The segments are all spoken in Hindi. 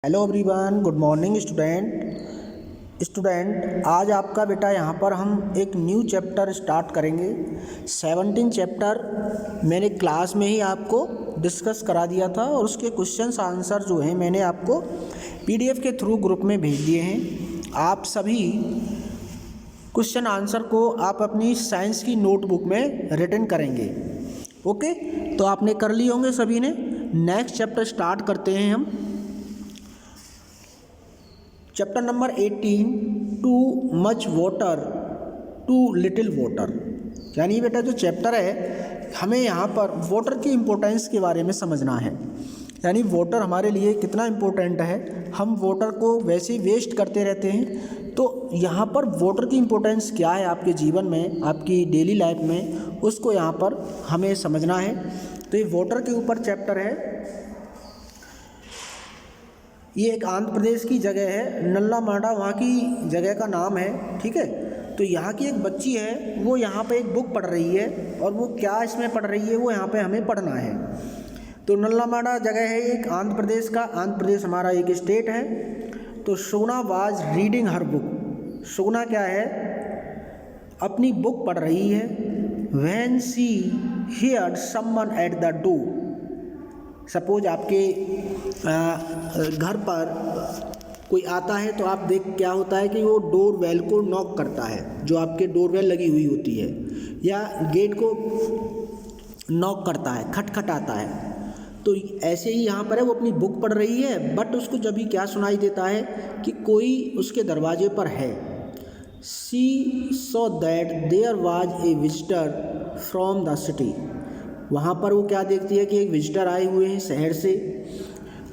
Hello everyone, good morning student. आज आपका बेटा यहाँ पर हम एक न्यू चैप्टर स्टार्ट करेंगे। 17 चैप्टर मैंने क्लास में ही आपको डिस्कस करा दिया था और उसके क्वेश्चंस आंसर जो हैं मैंने आपको पीडीएफ के थ्रू ग्रुप में भेज दिए हैं। आप सभी क्वेश्चन आंसर को आप अपनी साइंस की नोटबुक में रिटन करेंगे। ओके, तो आपने कर लिए होंगे सभी ने। नेक्स्ट चैप्टर स्टार्ट करते हैं हम। Chapter number 18, too much water too little water. यानी बेटा जो चैप्टर है हमें यहाँ पर वाटर की इम्पोर्टेंस के बारे में समझना है। यानी वाटर हमारे लिए कितना इम्पोर्टेंट है, हम वाटर को वैसे ही वेस्ट करते रहते हैं। तो यहाँ पर वाटर की इम्पोर्टेंस क्या है आपके जीवन में, आपकी डेली लाइफ में, उसको यहाँ पर हमें समझना है। तो ये वाटर के ऊपर चैप्टर है। ये एक आंध्र प्रदेश की जगह है, नल्लामांडा वहाँ की जगह का नाम है। ठीक है, तो यहाँ की एक बच्ची है, वो यहाँ पे एक बुक पढ़ रही है और वो क्या इसमें पढ़ रही है वो यहाँ पे हमें पढ़ना है। तो नल्लामांडा जगह है एक आंध्र प्रदेश का। आंध्र प्रदेश हमारा एक स्टेट है। तो सोना वाज रीडिंग हर बुक। सोना क्या है, अपनी बुक पढ़ रही है। When she heard someone at the door. Suppose आपके घर पर कोई आता है तो आप देख क्या होता है कि वो डोर बेल को नॉक करता है, जो आपके डोर बेल लगी हुई होती है, या गेट को नॉक करता है, खटखटाता है। तो ऐसे ही यहाँ पर है, वो अपनी बुक पढ़ रही है बट उसको जब भी क्या सुनाई देता है कि कोई उसके दरवाजे पर है। She saw that there was a visitor from the city. वहाँ पर वो क्या देखती है कि एक विजिटर आए हुए हैं शहर से।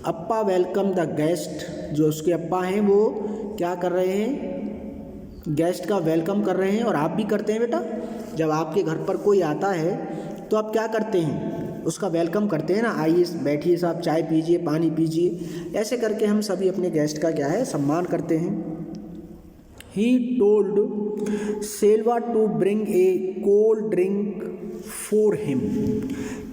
अप्पा वेलकम द गेस्ट। जो उसके अप्पा हैं वो क्या कर रहे हैं, गेस्ट का वेलकम कर रहे हैं। और आप भी करते हैं बेटा, जब आपके घर पर कोई आता है तो आप क्या करते हैं, उसका वेलकम करते हैं ना। आइए बैठिए साहब, चाय पीजिए, पानी पीजिए। ऐसे करके हम सभी अपने गेस्ट का क्या है, सम्मान करते हैं। He told Selva to bring a cold drink for him.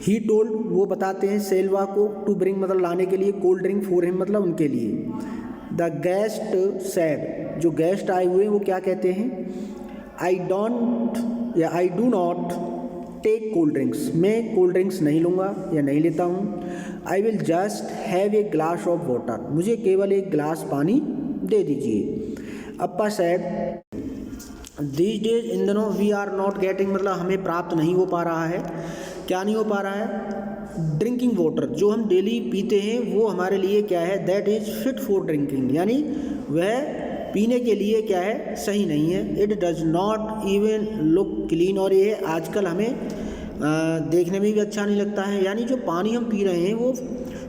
He told, वो बताते हैं सेल्वा को, to bring मतलब लाने के लिए, cold drink for him मतलब उनके लिए। The guest said, जो गेस्ट आए हुए हैं वो क्या कहते हैं, I don't या I do not take cold drinks। मैं कोल्ड ड्रिंक्स नहीं लूँगा या नहीं लेता हूँ। I will just have a glass of water। मुझे केवल एक गिलास पानी दे दीजिए। अप्पा सैड, दीज डेज इन दिनों वी आर नॉट गेटिंग मतलब हमें प्राप्त नहीं हो पा रहा है। क्या नहीं हो पा रहा है, ड्रिंकिंग वाटर। जो हम डेली पीते हैं वो हमारे लिए क्या है, that is fit for drinking. यानी वह पीने के लिए क्या है, सही नहीं है। It does not even look clean. और ये आजकल हमें देखने में भी अच्छा नहीं लगता है। यानी जो पानी हम पी रहे हैं वो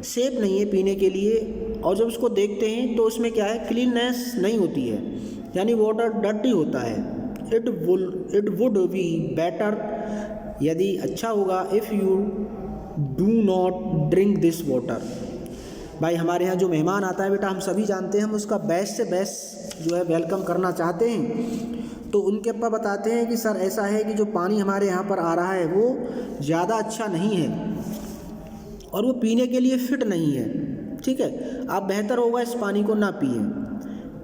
सेफ नहीं है पीने के लिए। और जब उसको देखते हैं तो उसमें क्या है, क्लीननेस नहीं होती है, यानी वाटर डर्टी होता है। इट वुड बी बेटर, यदि अच्छा होगा, if you do not drink this water. भाई हमारे यहाँ जो मेहमान आता है बेटा, हम सभी जानते हैं, हम उसका बेस्ट से बेस्ट जो है वेलकम करना चाहते हैं। तो उनके अप्पा बताते हैं कि सर ऐसा है कि जो पानी हमारे यहाँ पर आ रहा है वो ज़्यादा अच्छा नहीं है और वो पीने के लिए फिट नहीं है। ठीक है, आप बेहतर होगा इस पानी को ना पिए।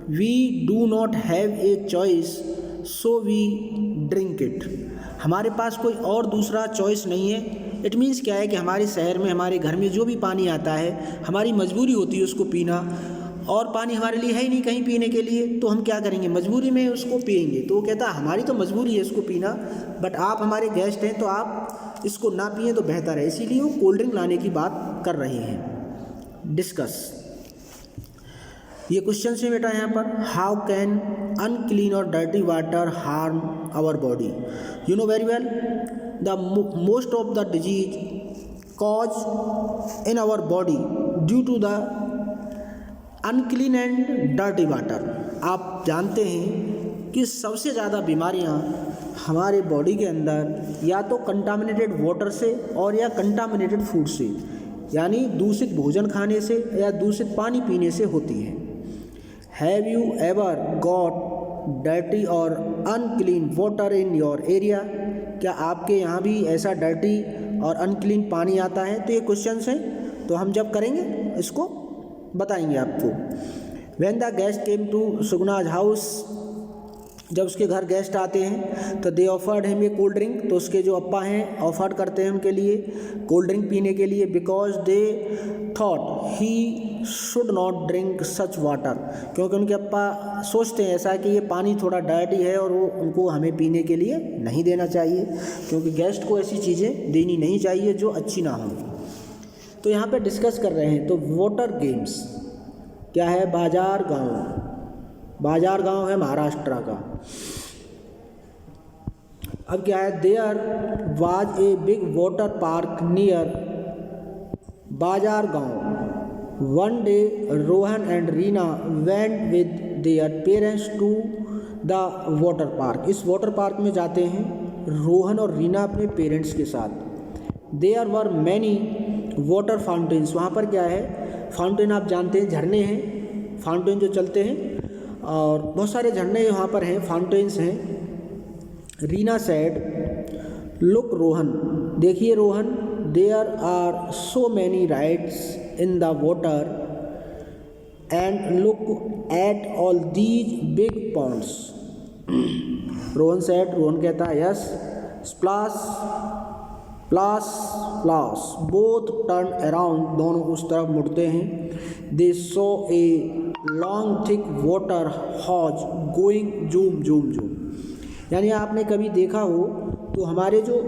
We do not have a choice so we drink it. हमारे पास कोई और दूसरा चॉइस नहीं है। इट मीन्स क्या है कि हमारे शहर में, हमारे घर में जो भी पानी आता है हमारी मजबूरी होती है उसको पीना, और पानी हमारे लिए है ही नहीं कहीं पीने के लिए, तो हम क्या करेंगे, मजबूरी में उसको पिएंगे। तो वो कहता है हमारी तो मजबूरी है इसको पीना, बट आप हमारे गेस्ट हैं तो आप इसको ना पिएं तो बेहतर है। इसीलिए वो कोल्ड ड्रिंक लाने की बात कर रहे हैं। डिस्कस, ये क्वेश्चन है बेटा यहाँ पर, हाउ कैन अनक्लीन और dirty water harm our body. You know very well the most of the disease cause in our body due to the unclean and dirty water. आप जानते हैं कि सबसे ज़्यादा बीमारियाँ हमारे बॉडी के अंदर या तो कंटामिनेटेड वाटर से और या कंटामिनेटेड फूड से, यानी दूषित भोजन खाने से या दूषित पानी पीने से होती है। Have you ever got dirty और unclean water in your area. क्या आपके यहाँ भी ऐसा डर्टी और अनक्लीन पानी आता है। तो ये क्वेश्चंस हैं, तो हम जब करेंगे इसको बताएंगे आपको। When the guest came to Sugna's house, जब उसके घर गेस्ट आते हैं तो they offered him a cold drink, तो उसके जो अप्पा हैं ऑफर्ड करते हैं उनके लिए कोल्ड ड्रिंक पीने के लिए, because they thought he should not drink such water, क्योंकि उनके अप्पा सोचते हैं ऐसा कि ये पानी थोड़ा डर्टी है और वो उनको हमें पीने के लिए नहीं देना चाहिए, क्योंकि गेस्ट को ऐसी चीज़ें देनी नहीं चाहिए जो अच्छी ना हो। तो यहाँ पे डिस्कस कर रहे हैं। तो वाटर गेम्स क्या है? बाजार गांव, बाजार गांव है महाराष्ट्र का। अब क्या है? There was a big water park near Bazar Gaon. One day Rohan and Reena went with their parents to the water park. इस वाटर पार्क में जाते हैं रोहन और रीना अपने पेरेंट्स के साथ। There were many water fountains, वहाँ पर क्या है? फाउंटेन आप जानते हैं झरने हैं, फाउंटेन जो चलते हैं, और बहुत सारे झरने वहाँ पर हैं, फाउंटेन्स हैं। रीना सेड लुक रोहन, देखिए Rohan, there are so many rides in the water and look at all these big ponds. Rohan said, Rohan कहता है yes, splash plash plash both turn around, दोनों उस तरफ मुड़ते हैं। They saw a long thick water hose going zoom zoom zoom, यानी आपने कभी देखा हो तो हमारे जो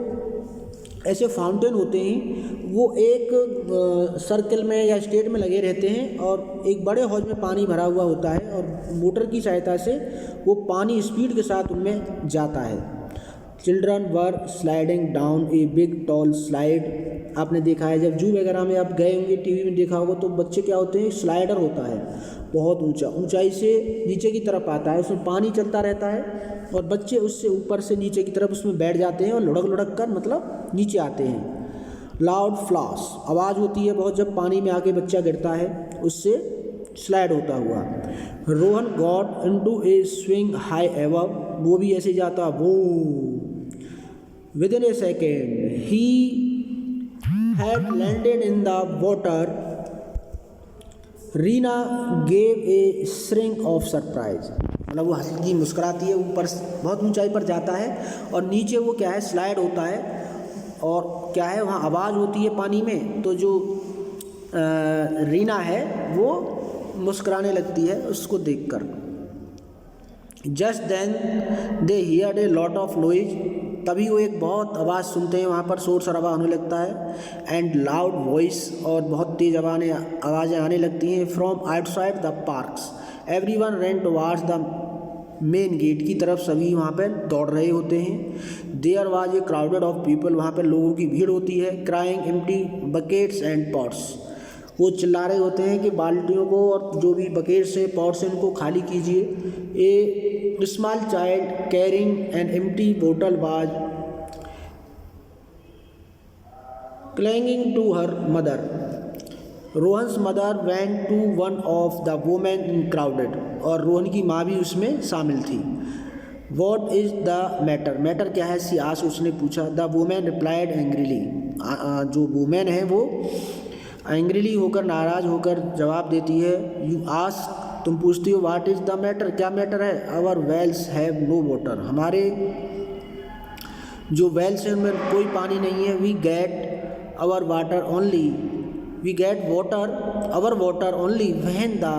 ऐसे फाउंटेन होते हैं वो एक सर्कल में या स्टेट में लगे रहते हैं और एक बड़े हौज में पानी भरा हुआ होता है और मोटर की सहायता से वो पानी स्पीड के साथ उनमें जाता है। Children were sliding down a big tall slide, आपने देखा है जब जू वगैरह में आप गए होंगे, टीवी में देखा होगा, तो बच्चे क्या होते हैं, स्लाइडर होता है बहुत ऊंचा, ऊंचाई से नीचे की तरफ आता है, उसमें पानी चलता रहता है और बच्चे उससे ऊपर से नीचे की तरफ उसमें बैठ जाते हैं और लुढ़क लुढ़क कर मतलब नीचे आते हैं। लाउड फ्लॉस, आवाज़ होती है बहुत जब पानी में आके बच्चा गिरता है, उससे स्लाइड होता हुआ। रोहन गॉट इनटू ए स्विंग हाई एवर, वो भी ऐसे जाता वो। Within A second he had landed in the water. Reena gave a shrink of surprise, मतलब वो हल्की मुस्कुराती है, ऊपर बहुत ऊंचाई पर जाता है और नीचे वो क्या है, स्लाइड होता है और क्या है वहाँ आवाज़ होती है पानी में, तो जो रीना है वो मुस्कुराने लगती है उसको देखकर। Just then they heard a lot of noise, तभी वो एक बहुत आवाज़ सुनते हैं, वहाँ पर शोर शराबा होने लगता है। एंड लाउड वॉइस, और बहुत तेज़ आवाज़ें आने लगती हैं। From outside the parks everyone ran towards the main gate की तरफ, सभी वहाँ पर दौड़ रहे होते हैं। There was a crowded of people, वहाँ पर लोगों की भीड़ होती है। Crying empty buckets and pots, वो चिल्ला रहे होते हैं कि बाल्टियों को और जो भी बकेट्स है पॉट्स हैं उनको खाली कीजिए। A small child carrying an empty बोतल was clanging to her mother. Rohan's mother went to one of the women in crowded, और रोहन की माँ भी उसमें शामिल थी। What is the matter, matter क्या है सी आस्क्ड, उसने पूछा। द वुमेन रिप्लाइड एंग्रीली, जो वुमेन है वो एंग्रीली होकर, नाराज़ होकर जवाब देती है। यू आस्क, तुम पूछती हो, व्हाट इज़ द मैटर, क्या मैटर है। Our wells have no water, हमारे जो वेल्स हैं उनमें कोई पानी नहीं है। We get our water only, we get water our water only when the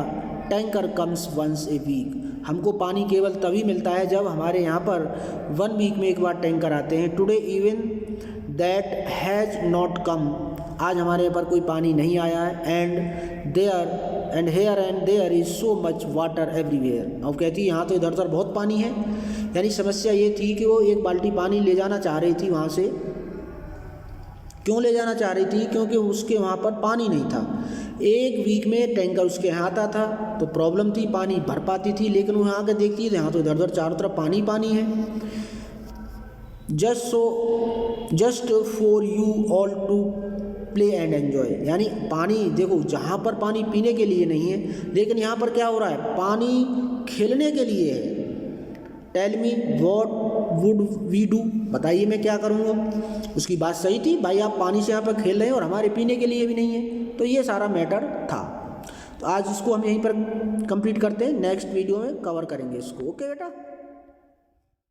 tanker comes once a week, हमको पानी केवल तभी मिलता है जब हमारे यहाँ पर 1 वीक में एक बार टैंकर आते हैं। Today even that has not come, आज हमारे यहाँ पर कोई पानी नहीं आया है। And here and there is so much water everywhere, अब कहती है यहाँ तो इधर उधर बहुत पानी है। यानी समस्या ये थी कि वो एक बाल्टी पानी ले जाना चाह रही थी वहाँ से। क्यों ले जाना चाह रही थी? क्योंकि उसके वहाँ पर पानी नहीं था। 1 वीक में टैंकर उसके यहाँ आता था तो प्रॉब्लम थी, पानी भर पाती थी, लेकिन वो यहाँ के देखती है यहाँ तो इधर उधर चारों तरफ पानी पानी है। Just for you all to play and enjoy, यानी पानी देखो, जहाँ पर पानी पीने के लिए नहीं है, लेकिन यहाँ पर क्या हो रहा है, पानी खेलने के लिए है। Tell me what would we do, बताइए मैं क्या करूँगा। उसकी बात सही थी, भाई आप पानी से यहाँ पर खेल रहे हैं और हमारे पीने के लिए भी नहीं है, तो ये सारा मैटर था। तो आज इसको हम यहीं पर कंप्लीट करते हैं, नेक्स्ट वीडियो में कवर करेंगे इसको। ओके बेटा।